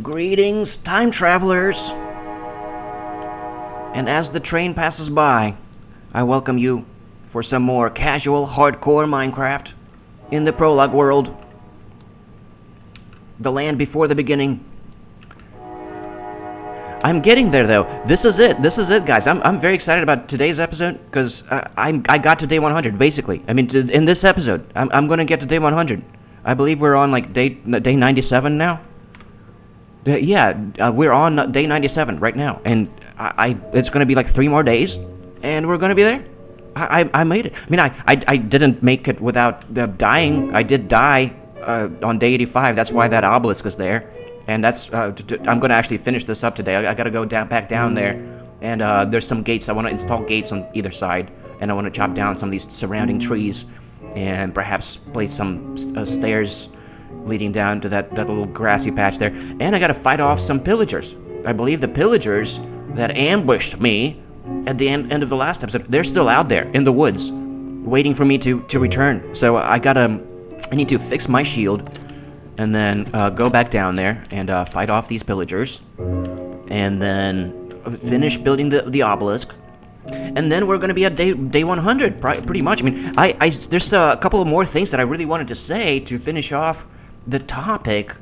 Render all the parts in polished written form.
Greetings, time travelers! And as the train passes by, I welcome you for some more casual, hardcore Minecraft in the Prologue World. The land before the beginning. I'm getting there, though. This is it, guys. I'm very excited about today's episode, because I got to day 100, basically. I mean, in this episode, I'm going to get to day 100. I believe we're on, like, day 97 now. We're on day 97 right now, and it's going to be like 3 more days, and we're going to be there. I made it. I mean, I didn't make it without dying. I did die on day 85. That's why that obelisk is there. And that's, I'm going to actually finish this up today. I got to go back down there, and there's some gates. I want to install gates on either side, and I want to chop down some of these surrounding trees, and perhaps place some stairs leading down to that little grassy patch there. And I got to fight off some pillagers. I believe the pillagers that ambushed me at the end of the last episode, they're still out there in the woods, waiting for me to return. So I need to fix my shield, and then go back down there and fight off these pillagers, and then finish building the obelisk, and then we're going to be at day 100, pretty much. I mean, there's a couple of more things that I really wanted to say to finish off the topic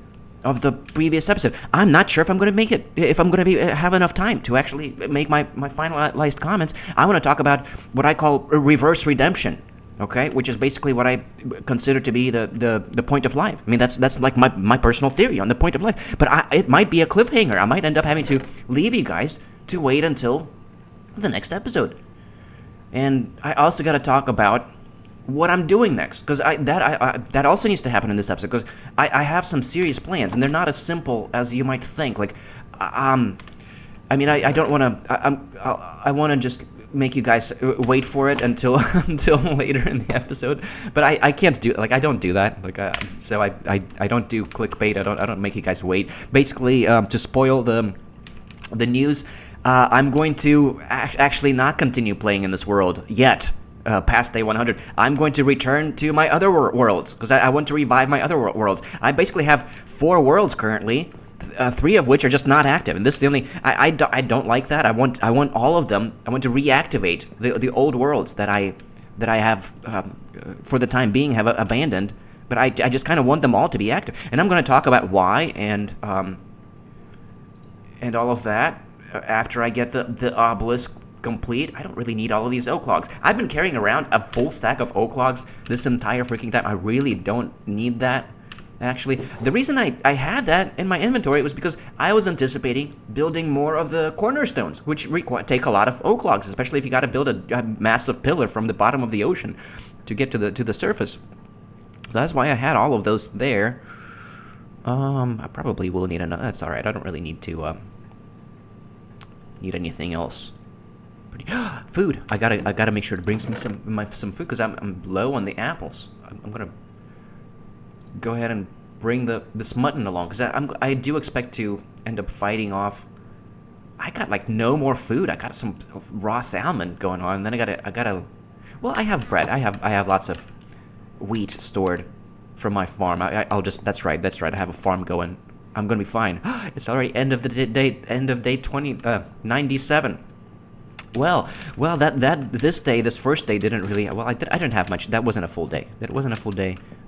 of the previous episode. I'm not sure if I'm going to make it, if I'm going to have enough time to actually make my finalized comments. I want to talk about what I call reverse redemption. Okay, which is basically what I consider to be the point of life. I mean, that's like my personal theory on the point of life. But it might be a cliffhanger. I might end up having to leave you guys to wait until the next episode. And I also got to talk about what I'm doing next, because that also needs to happen in this episode, because I have some serious plans, and they're not as simple as you might think. Like, I mean, I don't want to. I want to just make you guys wait for it until later in the episode, but I can't do, like, I don't do that, like, so I don't do clickbait. I don't make you guys wait. Basically, to spoil the news, I'm going to actually not continue playing in this world yet. Past day 100, I'm going to return to my other worlds, because I want to revive my other worlds. I basically have 4 worlds currently. 3 of which are just not active, and this is the only. I don't like that. I want all of them. I want to reactivate the old worlds that I have for the time being have abandoned. But I just kind of want them all to be active, and I'm going to talk about why and all of that after I get the obelisk complete. I don't really need all of these oak logs. I've been carrying around a full stack of oak logs this entire freaking time. I really don't need that. Actually, the reason I had that in my inventory was because I was anticipating building more of the cornerstones, which take a lot of oak logs, especially if you got to build a massive pillar from the bottom of the ocean to get to the surface. So that's why I had all of those there. I probably will need another. That's all right. I don't really need to need anything else. Food. I gotta make sure to bring some food, because I'm low on the apples. I'm gonna go ahead and bring this mutton along, because I do expect to end up fighting off. I got like no more food. I got some raw salmon going on, and then I gotta. Well, I have bread. I have lots of wheat stored from my farm. I'll just. That's right. I have a farm going. I'm gonna be fine. It's already end of the day. End of day 97. Well, this first day didn't really. Well, I didn't have much. That wasn't a full day.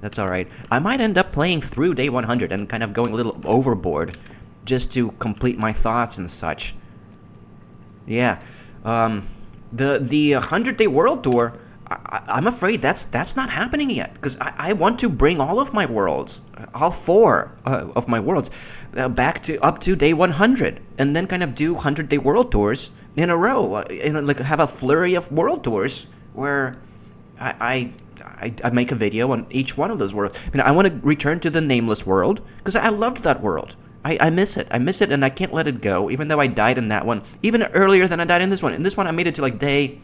That's all right. I might end up playing through day 100 and kind of going a little overboard, just to complete my thoughts and such. Yeah, the 100-day world tour. I'm afraid that's not happening yet, because I want to bring all of my worlds, all 4 of my worlds, back up to day 100, and then kind of do 100-day world tours in a row, like have a flurry of world tours where I make a video on each one of those worlds. I mean, I want to return to the Nameless World, because I loved that world. I miss it, and I can't let it go, even though I died in that one, even earlier than I died in this one. In this one, I made it to like day,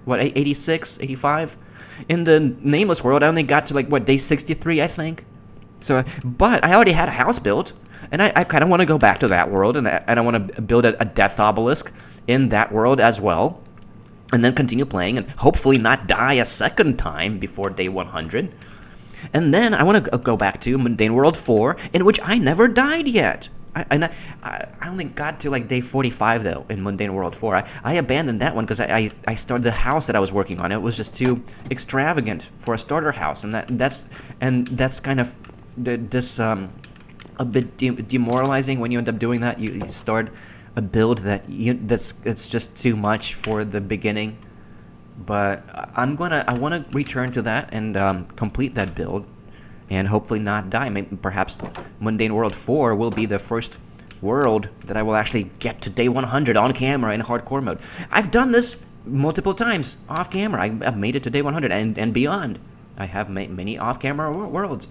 86, 85? In the Nameless World, I only got to like, day 63, I think. So, but I already had a house built, and I kind of want to go back to that world, and I want to build a Death Obelisk in that world as well, and then continue playing, and hopefully not die a second time before day 100. And then I want to go back to Mundane World 4, in which I never died yet. I only got to like day 45 though in Mundane World 4. I abandoned that one because I started the house that I was working on. It was just too extravagant for a starter house, and that's kind of this a bit demoralizing when you end up doing that. You start a build it's just too much for the beginning. But I want to return to that and complete that build, and hopefully not die. Maybe, perhaps Mundane World 4 will be the first world that I will actually get to day 100 on camera in hardcore mode. I've done this multiple times off camera. I've made it to day 100 and beyond. I have many off-camera worlds,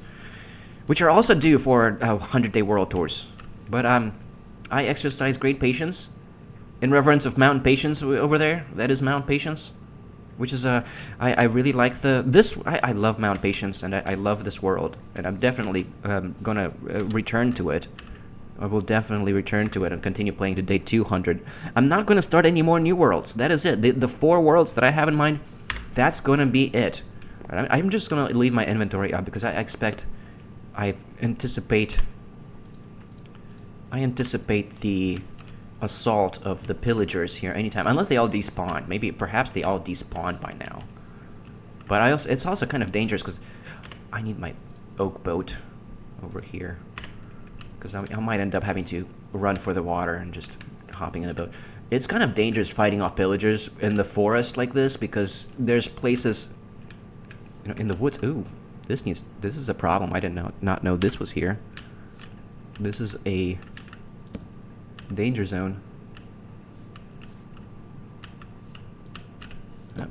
which are also due for 100-day world tours. But I exercise great patience in reverence of Mountain Patience over there. That is Mountain Patience. Which is I really like I love Mount Patience, and I love this world, and I'm definitely gonna return to it. I will definitely return to it and continue playing to day 200. I'm not gonna start any more new worlds. That is it. The 4 worlds that I have in mind, that's gonna be it. I'm just gonna leave my inventory up because I anticipate the assault of the pillagers here anytime, unless they all despawn. Perhaps they all despawn by now. But it's also kind of dangerous because I need my oak boat over here, because I might end up having to run for the water and just hopping in a boat. It's kind of dangerous fighting off pillagers in the forest like this, because there's places, in the woods. Ooh, this is a problem. I did not know this was here. This is a danger zone. Yep.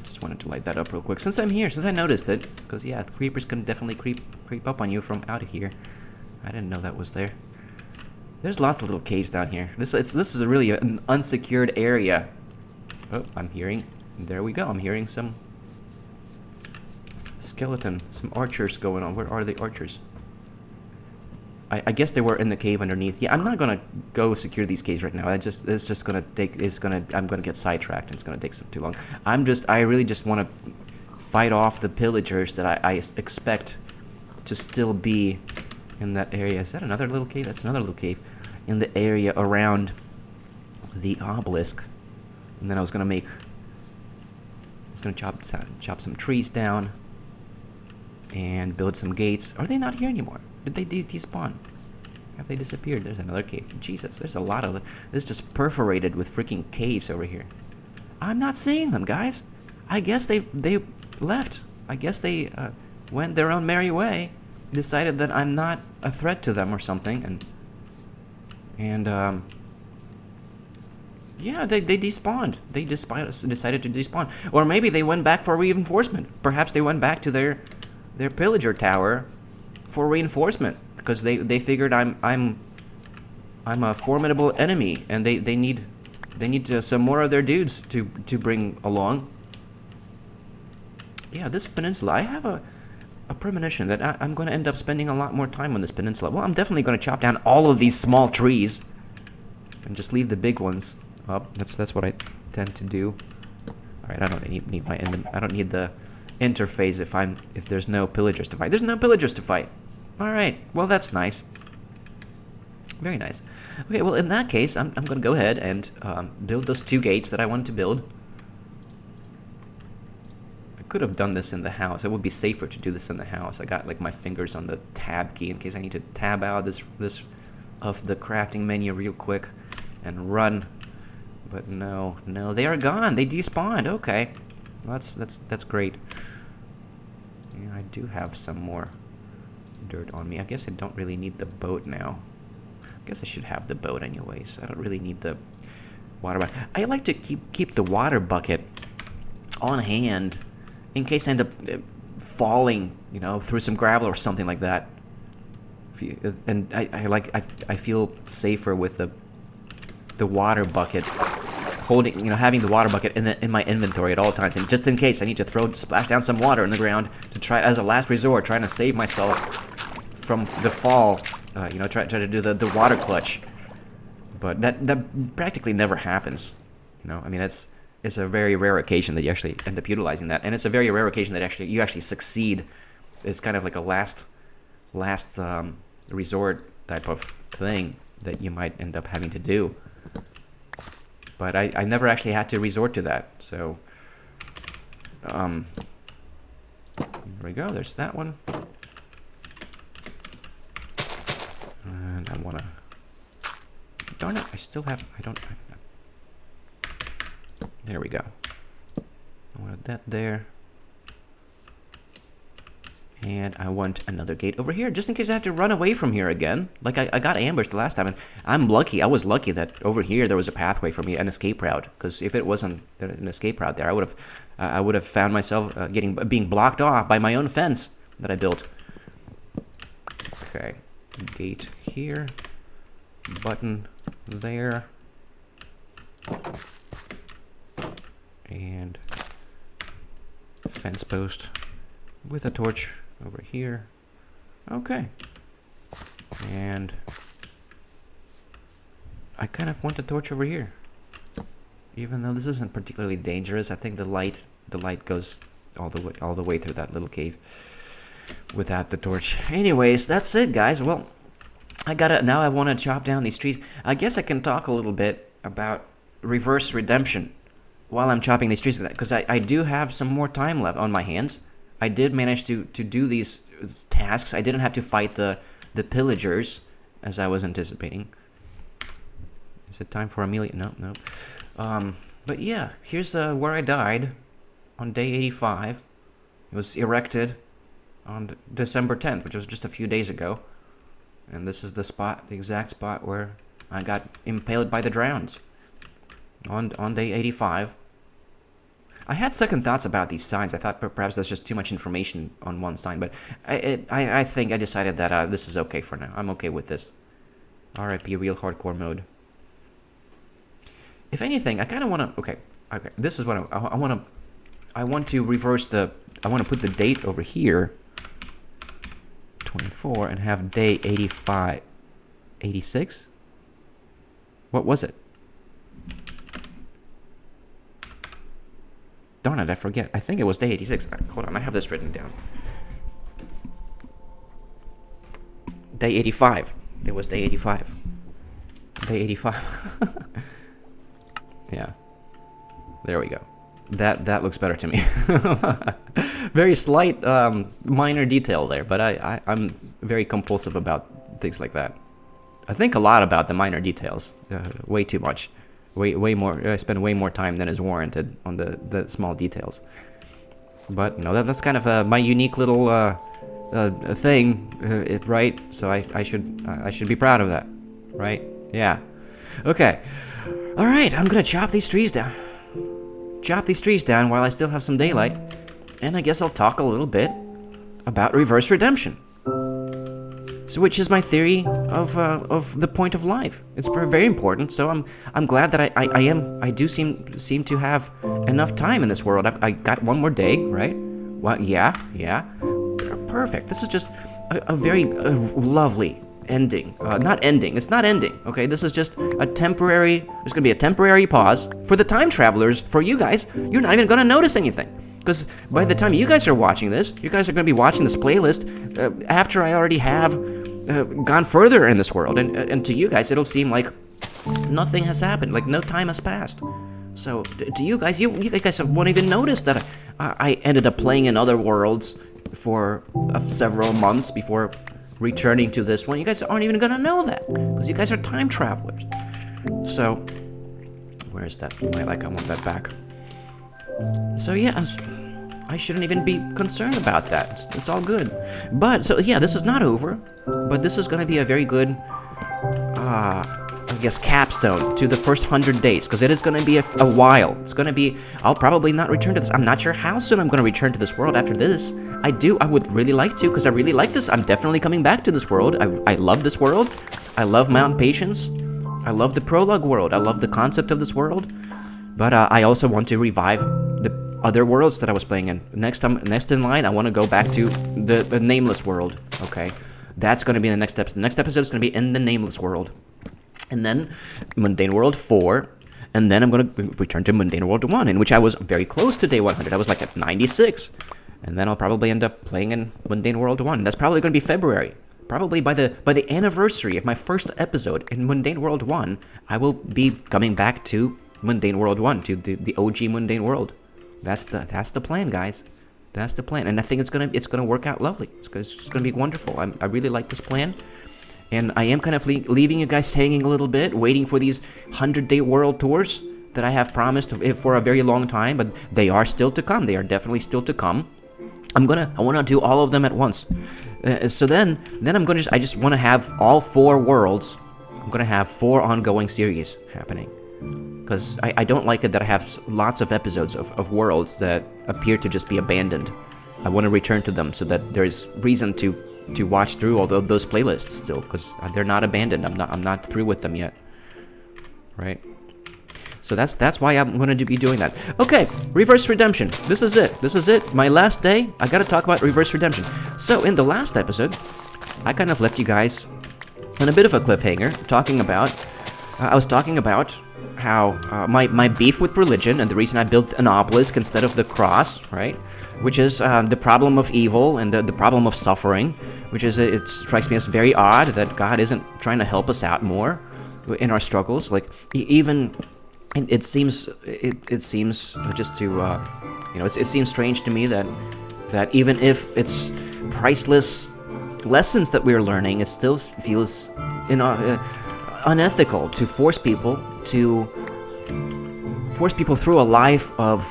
Just wanted to light that up real quick since I'm here, since I noticed it, because yeah, the creepers can definitely creep up on you from out of here. I didn't know that was there. There's lots of little caves down here. This is really an unsecured area. Oh, there we go. I'm hearing some skeleton, some archers going on. Where are the archers? I guess they were in the cave underneath. Yeah, I'm not gonna go secure these caves right now. I'm gonna get sidetracked, and it's gonna take too long. I really just want to fight off the pillagers that I expect to still be in that area. Is that another little cave? That's another little cave in the area around the obelisk. And then I was gonna chop some trees down and build some gates. Are they not here anymore? Did they despawn? Have they disappeared? There's another cave. Jesus, there's a lot of it. This is just perforated with freaking caves over here. I'm not seeing them, guys. I guess they left. I guess they went their own merry way. Decided that I'm not a threat to them or something, and yeah, they despawned. They decided to despawn, or maybe they went back for reinforcement. Perhaps they went back to their pillager tower for reinforcement, because they figured I'm a formidable enemy, and they need some more of their dudes to bring along. Yeah, this peninsula, I have a premonition that I'm going to end up spending a lot more time on this peninsula. Well, I'm definitely going to chop down all of these small trees and just leave the big ones up. That's what I tend to do. All right, I don't need the interface if there's no pillagers to fight. There's no pillagers to fight. All right. Well, that's nice. Very nice. Okay. Well, in that case, I'm going to go ahead and build those 2 gates that I wanted to build. I could have done this in the house. It would be safer to do this in the house. I got like my fingers on the tab key in case I need to tab out this of the crafting menu real quick and run. But no, they are gone. They despawned. Okay. That's great. Yeah, I do have some more dirt on me. I guess I don't really need the boat now. I guess I should have the boat anyways. I don't really need the water bucket. I like to keep the water bucket on hand in case I end up falling, through some gravel or something like that. And I feel safer with the water bucket holding, having the water bucket in my inventory at all times, and just in case I need to splash down some water in the ground to try as a last resort, trying to save myself from the fall. Try to do the water clutch, but that practically never happens. I mean, it's a very rare occasion that you actually end up utilizing that, and it's a very rare occasion that you actually succeed. It's kind of like a last last resort type of thing that you might end up having to do. But I never actually had to resort to that, so there we go, there's that one. And I wanna, darn it, I still have, there we go. I wanted that there. And I want another gate over here, just in case I have to run away from here again. Like, I got ambushed the last time, and I was lucky that over here there was a pathway for me, an escape route. Because if it wasn't an escape route there, I would have found myself being blocked off by my own fence that I built. Okay, gate here, button there, and fence post with a torch over here. Okay. And I kind of want a torch over here. Even though this isn't particularly dangerous, I think the light goes all the way through that little cave without the torch. Anyways, that's it, guys. Well, now I want to chop down these trees. I guess I can talk a little bit about reverse redemption while I'm chopping these trees, because I do have some more time left on my hands. I did manage to do these tasks. I didn't have to fight the pillagers as I was anticipating. Is it time for Amelia? No. But yeah, here's where I died on day 85. It was erected on December 10th, which was just a few days ago. And this is the exact spot where I got impaled by the drowns on day 85. I had second thoughts about these signs. I thought perhaps there's just too much information on one sign, but I think I decided that this is okay for now. I'm okay with this. RIP real hardcore mode. If anything, I kind of want to. Okay. This is what I want to. I want to reverse the. I want to put the date over here. 24 and have day 85. 86. What was it? Darn it, I forget. I think it was day 86. Hold on, I have this written down. Day 85. It was day 85. Day 85. Yeah. There we go. That looks better to me. Very slight, minor detail there, but I'm very compulsive about things like that. I think a lot about the minor details. Way too much. Way more. I spend way more time than is warranted on the small details. But that's kind of my unique little thing, right? So I should be proud of that, right? Yeah. Okay. All right. I'm gonna chop these trees down. Chop these trees down while I still have some daylight, and I guess I'll talk a little bit about reverse redemption. So, which is my theory of the point of life. It's very important. So I'm glad that I do seem to have enough time in this world. I got one more day, right? Well, yeah, perfect. This is just a very lovely ending. Not ending. It's not ending. Okay, this is just a temporary. There's gonna be a temporary pause for the time travelers. For you guys, you're not even gonna notice anything. Because by the time you guys are watching this, you guys are going to be watching this playlist after I already have gone further in this world. And to you guys, it'll seem like nothing has happened, like no time has passed. So to you guys, you guys won't even notice that I ended up playing in other worlds for several months before returning to this one. You guys aren't even going to know that, because you guys are time travelers. So, where is that? I want that back. So yeah, I shouldn't even be concerned about that. It's all good. But, so yeah, this is not over. But this is going to be a very good, I guess, capstone to the first 100 days. Because it is going to be a while. It's going to be, I'll probably not return to this. I'm not sure how soon I'm going to return to this world after this. I would really like to, because I really like this. I'm definitely coming back to this world. I love this world. I love Mount Patience. I love the Prologue World. I love the concept of this world. But I also want to revive the other worlds that I was playing in. Next in line, I want to go back to the Nameless World. Okay, that's going to be the next episode. The next episode is going to be in the Nameless World, and then Mundane World 4, and then I'm going to return to Mundane World 1, in which I was very close to day 100. I was like at 96, and then I'll probably end up playing in Mundane World 1. That's probably going to be February. Probably by the anniversary of my first episode in Mundane World 1, I will be coming back to Mundane World 1, to the OG Mundane World. That's the plan, guys. That's the plan, and I think it's gonna work out lovely. It's gonna be wonderful. I really like this plan, and I am kind of leaving you guys hanging a little bit, waiting for these 100-day world tours that I have promised for a very long time, but they are still to come. They are definitely still to come. I want to do all of them at once. So then I just want to have all 4 worlds. I'm gonna have 4 ongoing series happening, because I don't like it that I have lots of episodes of worlds that appear to just be abandoned. I want to return to them so that there's reason to watch through all of those playlists still, because they're not abandoned. I'm not through with them yet, right? So that's why I'm going to be doing that. Okay, Reverse Redemption. This is it. My last day. I got to talk about Reverse Redemption. So in the last episode, I kind of left you guys on a bit of a cliffhanger, talking about. I was talking about how my beef with religion and the reason I built an obelisk instead of the cross, right? Which is the problem of evil and the problem of suffering, which is it strikes me as very odd that God isn't trying to help us out more in our struggles. Like even it seems just to it seems strange to me that even if it's priceless lessons that we're learning, it still feels unethical to force people through a life of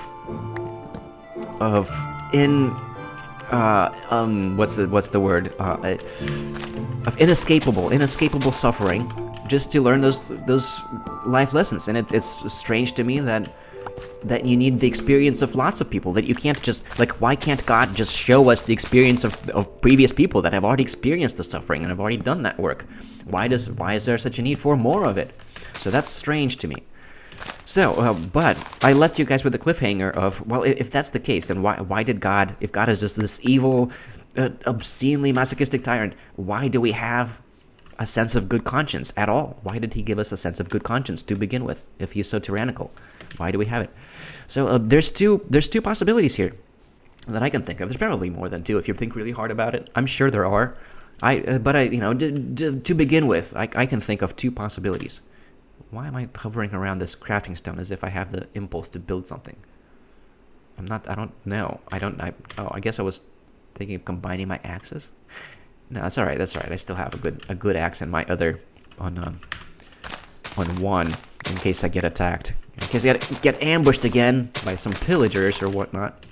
what's the word of inescapable suffering, just to learn those life lessons. And it's strange to me that you need the experience of lots of people, that you can't just, like, why can't God just show us the experience of previous people that have already experienced the suffering and have already done that work? Why is there such a need for more of it? So that's strange to me. So, but I left you guys with a cliffhanger of, well, if that's the case, then why did God, if God is just this evil, obscenely masochistic tyrant, why do we have a sense of good conscience at all? Why did he give us a sense of good conscience to begin with, if he's so tyrannical? Why do we have it? So there's two possibilities here that I can think of. There's probably more than 2 if you think really hard about it. I'm sure there are. To begin with, I can think of 2 possibilities. Why am I hovering around this crafting stone as if I have the impulse to build something? I don't know. I guess I was thinking of combining my axes. No, that's all right. I still have a good axe in my other on 1 in case I get attacked. In case I get ambushed again by some pillagers or whatnot.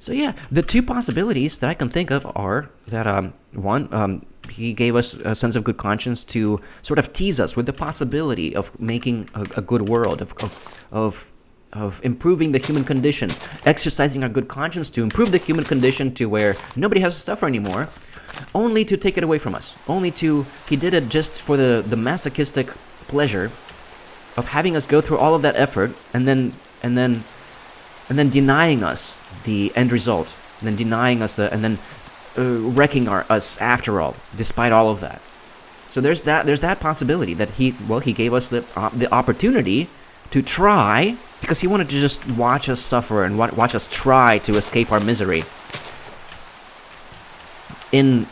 So yeah, the 2 possibilities that I can think of are that one, he gave us a sense of good conscience to sort of tease us with the possibility of making a good world, of improving the human condition, exercising our good conscience to improve the human condition to where nobody has to suffer anymore, only to take it away from us. He did it just for the masochistic pleasure of having us go through all of that effort and then denying us the end result, and then denying us wrecking us after all, despite all of that. So there's that possibility that he gave us the opportunity to try, because he wanted to just watch us suffer and watch us try to escape our misery in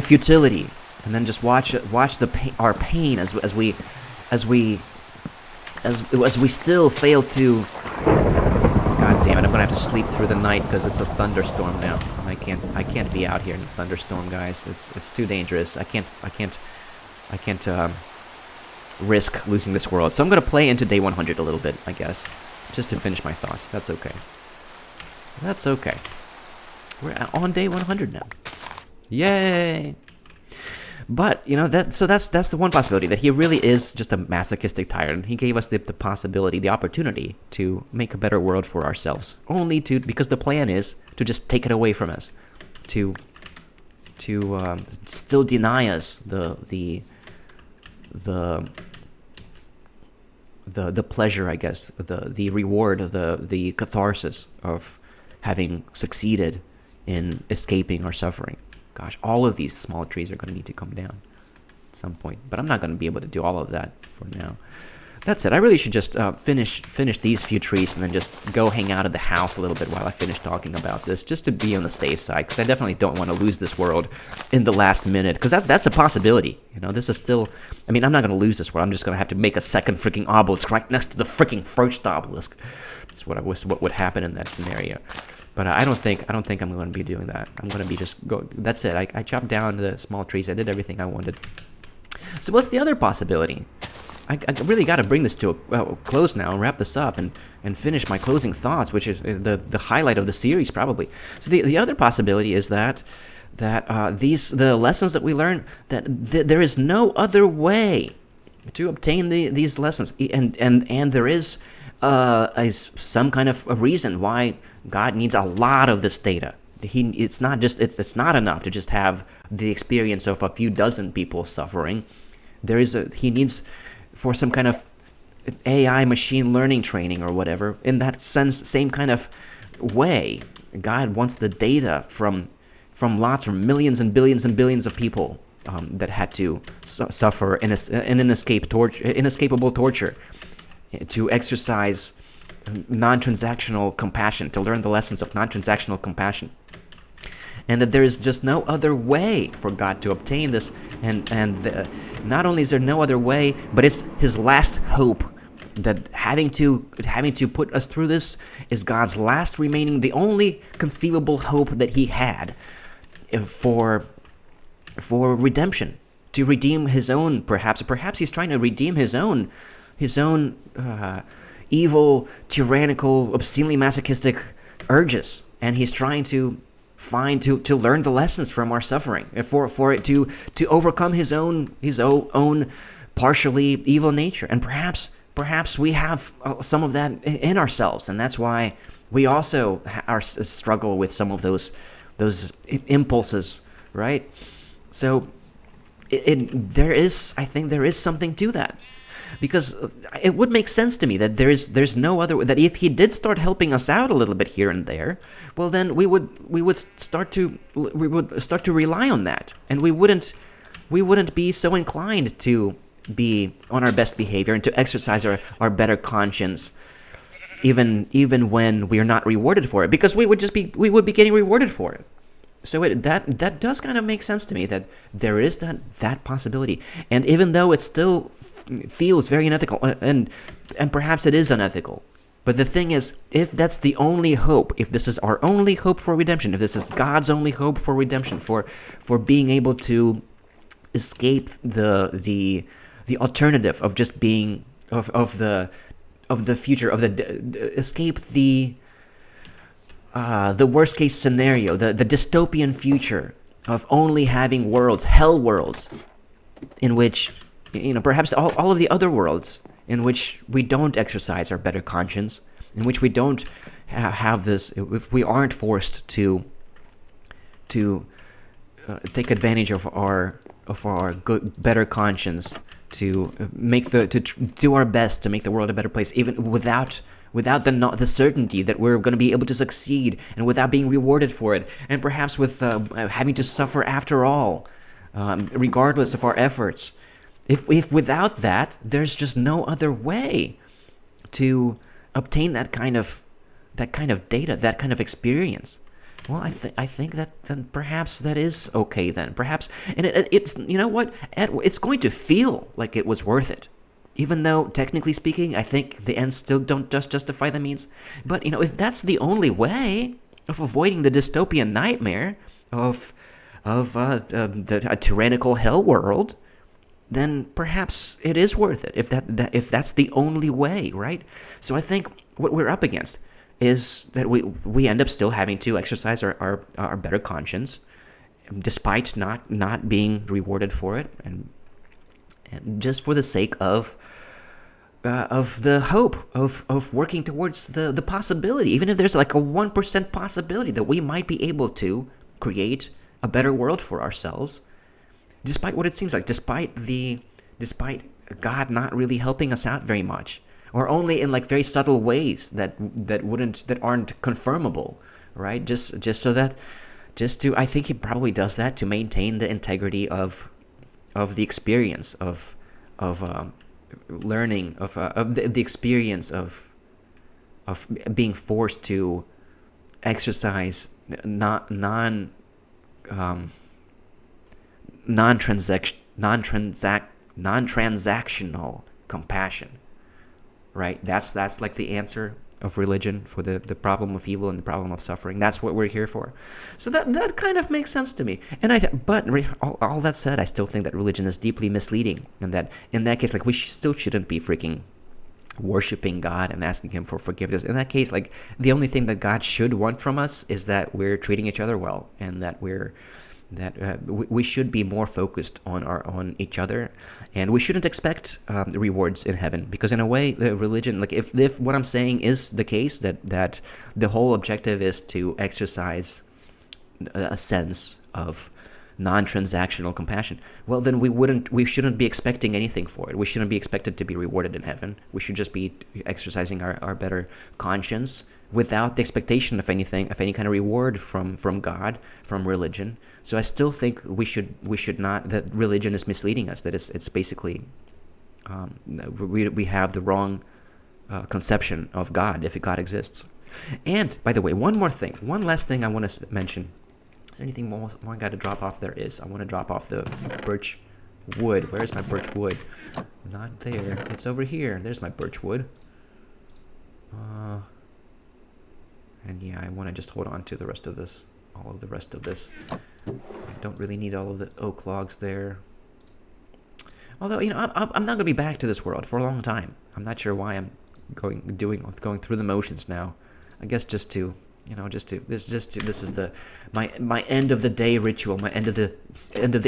futility, and then just watch our pain as we still fail to. God damn it! I'm gonna have to sleep through the night because it's a thunderstorm now. I can't be out here in a thunderstorm, guys. It's too dangerous. I can't risk losing this world. So I'm gonna play into day 100 a little bit, I guess, just to finish my thoughts. That's okay. We're on day 100 now. Yay! But that's the one possibility, that he really is just a masochistic tyrant. He gave us the possibility, the opportunity to make a better world for ourselves, because the plan is to just take it away from us, to still deny us the pleasure, I guess, the reward, the catharsis of having succeeded in escaping our suffering. Gosh, all of these small trees are going to need to come down at some point. But I'm not going to be able to do all of that for now. that's it. I really should just finish these few trees and then just go hang out at the house a little bit while I finish talking about this, just to be on the safe side, because I definitely don't want to lose this world in the last minute, because that's a possibility. This is still... I mean, I'm not going to lose this world. I'm just going to have to make a second freaking obelisk right next to the freaking first obelisk. That's what would happen in that scenario. But I don't think I'm going to be doing that. I'm going to be just go. That's it. I chopped down the small trees. I did everything I wanted. So what's the other possibility? I really got to bring this to a close now and wrap this up and finish my closing thoughts, which is the highlight of the series probably. So the other possibility is that the lessons that we learn, that there is no other way to obtain these lessons, and there is some kind of a reason why God needs a lot of this data. It's not enough to just have the experience of a few dozen people suffering. He needs for some kind of AI machine learning training or whatever. In that sense, same kind of way, God wants the data from millions and billions of people that had to suffer in an inescapable torture, to exercise non-transactional compassion, to learn the lessons of non-transactional compassion. And that there is just no other way for God to obtain this, and not only is there no other way, but it's his last hope. That having to put us through this is God's last remaining, the only conceivable hope that he had for redemption, to redeem his own. Perhaps he's trying to redeem his own evil, tyrannical, obscenely masochistic urges, and he's trying to learn the lessons from our suffering, for it to overcome his own partially evil nature. And perhaps we have some of that in ourselves, and that's why we also struggle with some of those impulses, right? So I think there is something to that, because it would make sense to me that there's no other way, that if he did start helping us out a little bit here and there, well, then we would start to rely on that, and we wouldn't be so inclined to be on our best behavior and to exercise our better conscience, even when we are not rewarded for it, because we would be getting rewarded for it. So that does kind of make sense to me, that there is that possibility. And even though it still feels very unethical, and perhaps it is unethical, but the thing is, if that's the only hope, if this is our only hope for redemption, if this is God's only hope for redemption, for being able to escape the alternative of just being of the future, escape the worst case scenario, the dystopian future of only having hell worlds, in which, perhaps all of the other worlds in which we don't exercise our better conscience, in which we don't have this, if we aren't forced to take advantage of our better conscience, to do our best to make the world a better place, even without the certainty that we're going to be able to succeed, and without being rewarded for it, and perhaps with having to suffer after all, regardless of our efforts. If without that, there's just no other way to obtain that kind of data, that kind of experience. Well, I think that then perhaps that is okay then. Perhaps, and it's what, it's going to feel like it was worth it, even though technically speaking, I think the ends still don't just justify the means. But if that's the only way of avoiding the dystopian nightmare of a tyrannical hell world, then perhaps it is worth it. If that's the only way, right? So I think what we're up against is that we end up still having to exercise our better conscience, despite not being rewarded for it, and just for the sake of the hope of working towards the possibility, even if there's like a 1% possibility that we might be able to create a better world for ourselves, despite what it seems like, despite God not really helping us out very much, or only in like very subtle ways that aren't confirmable, right? I think he probably does that to maintain the integrity of the experience of learning of the experience of being forced to exercise not non-transactional compassion, right? That's like the answer of religion for the problem of evil and the problem of suffering. That's what we're here for. So that kind of makes sense to me. And all that said, I still think that religion is deeply misleading, and that in that case, like, we still shouldn't be freaking worshiping God and asking him for forgiveness. In that case, like, the only thing that God should want from us is that we're treating each other well, and that we should be more focused on each other, and we shouldn't expect rewards in heaven, because in a way, the religion, like, if what I'm saying is the case, that the whole objective is to exercise a sense of non-transactional compassion, well, then we shouldn't be expecting anything for it. We shouldn't be expected to be rewarded in heaven. We should just be exercising our better conscience without the expectation of anything, of any kind of reward from God, from religion. So I still think we should not, that religion is misleading us, that it's basically we have the wrong conception of God, if God exists. And by the way, one last thing I want to mention. Is there anything more I got to drop off? There is. I want to drop off the birch wood. Where's my birch wood? Not there. It's over here. There's my birch wood. And yeah, I want to just hold on to the rest of this. All of the rest of this. I don't really need all of the oak logs there. Although, I'm not going to be back to this world for a long time. I'm not sure why I'm going through the motions now. I guess just to this is my end of the day ritual, my end of the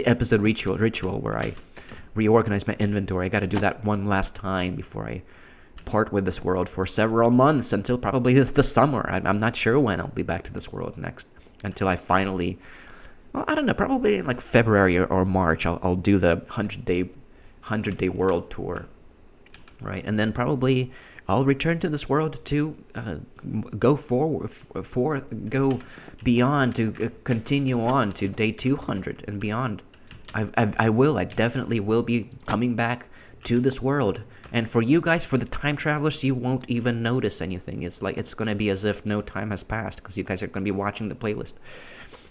episode ritual where I reorganize my inventory. I got to do that one last time before I part with this world for several months, until probably the summer. I'm not sure when I'll be back to this world next, until I finally, well, I don't know, probably in like February or March I'll do the 100-day world tour, right? And then probably I'll return to this world to go beyond, to continue on to day 200 and beyond. I definitely will be coming back to this world. And for you guys, for the time travelers, you won't even notice anything. It's going to be as if no time has passed, because you guys are going to be watching the playlist.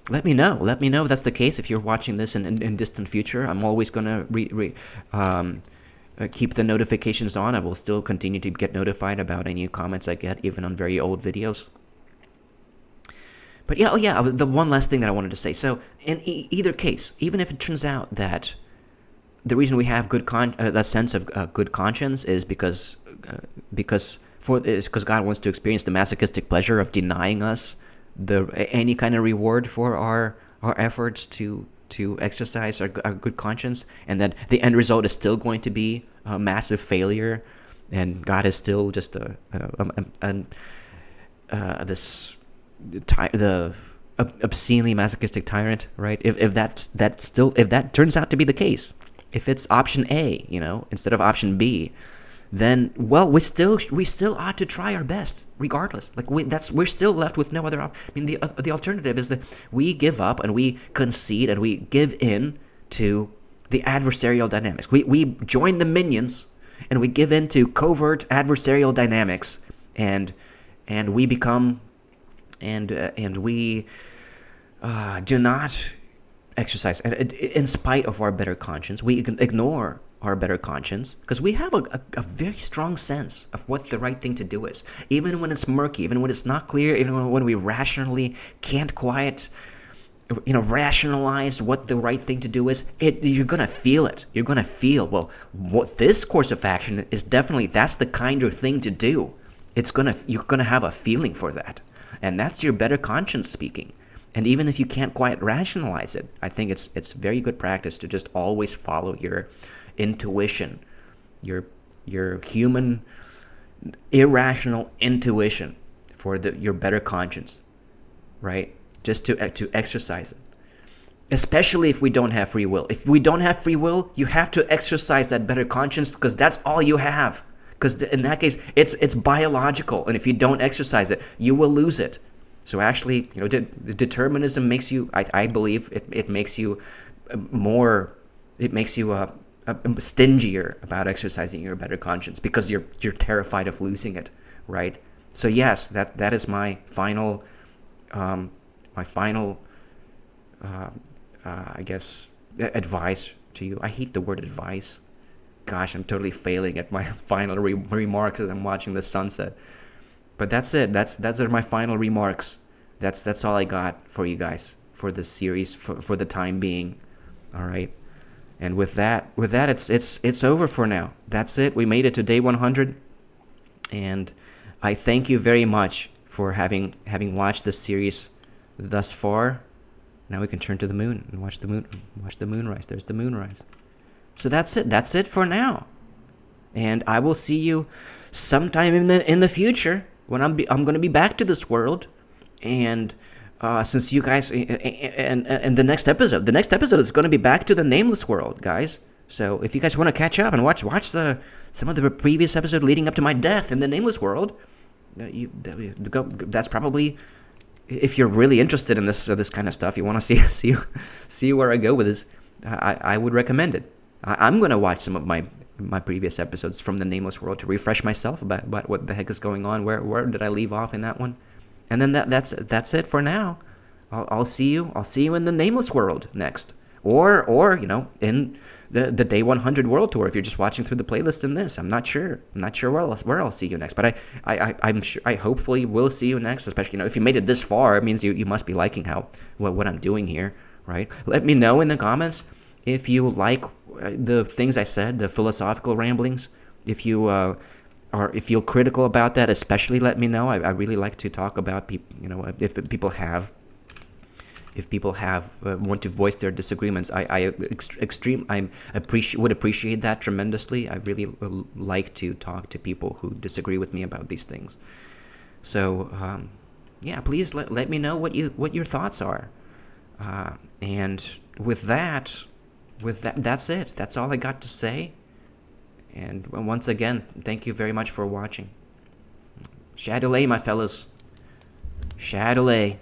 Let me know if that's the case. If you're watching this in distant future, I'm always going to keep the notifications on. I will still continue to get notified about any comments I get, even on very old videos. But the one last thing that I wanted to say. So in either case, even if it turns out that the reason we have that sense of good conscience is because God wants to experience the masochistic pleasure of denying us any kind of reward for our efforts to exercise our good conscience, and that the end result is still going to be a massive failure, and God is still just the obscenely masochistic tyrant, right? If that turns out to be the case, if it's option A, instead of option B, then, well, we still ought to try our best, regardless. Like, we're still left with no other the alternative is that we give up and we concede and we give in to the adversarial dynamics. We join the minions and we give in to covert adversarial dynamics, and we become and we do not exercise. And in spite of our better conscience, we ignore our better conscience, because we have a very strong sense of what the right thing to do is, even when it's murky, even when it's not clear, even when we rationally can't quite rationalize what the right thing to do is. You're gonna feel it. You're gonna feel, well, what this course of action is, definitely that's the kind of thing to do. You're gonna have a feeling for that, and that's your better conscience speaking. And even if you can't quite rationalize it, I think it's very good practice to just always follow your intuition, your human irrational intuition for your better conscience, right? Just to exercise it. Especially if we don't have free will. If we don't have free will, you have to exercise that better conscience, because that's all you have. Because in that case, it's biological, and if you don't exercise it, you will lose it. So actually, determinism makes you, I believe, it makes you more, it makes you stingier about exercising your better conscience because you're terrified of losing it, right? So yes, that is my final I guess advice to you. I hate the word advice. Gosh, I'm totally failing at my final remarks as I'm watching the sunset. But that's it. That's are my final remarks. That's all I got for you guys for this series for the time being. All right. And with that it's over for now. That's it. We made it to day 100, and I thank you very much for having watched this series thus far. Now we can turn to the moon and watch the moon rise. There's the moon rise. So that's it. That's it for now. And I will see you sometime in the future when I'm going to be back to this world. And since you guys and the next episode is going to be back to the Nameless World, guys. So if you guys want to catch up and watch some of the previous episode leading up to my death in the Nameless World, that's probably, if you're really interested in this kind of stuff, you want to see where I go with this, I would recommend it. I'm going to watch some of my previous episodes from the Nameless World to refresh myself about what the heck is going on. Where did I leave off in that one? And then that's it for now. I'll see you in the Nameless World next, or in the day 100 World Tour if you're just watching through the playlist in this. I'm not sure where I'll see you next, but I'm sure I hopefully will see you next. Especially if you made it this far, it means you must be liking what I'm doing here, right? Let me know in the comments if you like the things I said, the philosophical ramblings. If you or if you're critical about that, especially let me know. I really like to talk about people. If people have want to voice their disagreements, I would appreciate that tremendously. I really like to talk to people who disagree with me about these things. So yeah, please let me know what your thoughts are. And with that, that's it. That's all I got to say. And once again, thank you very much for watching. Shadowlay, my fellas. Shadowlay.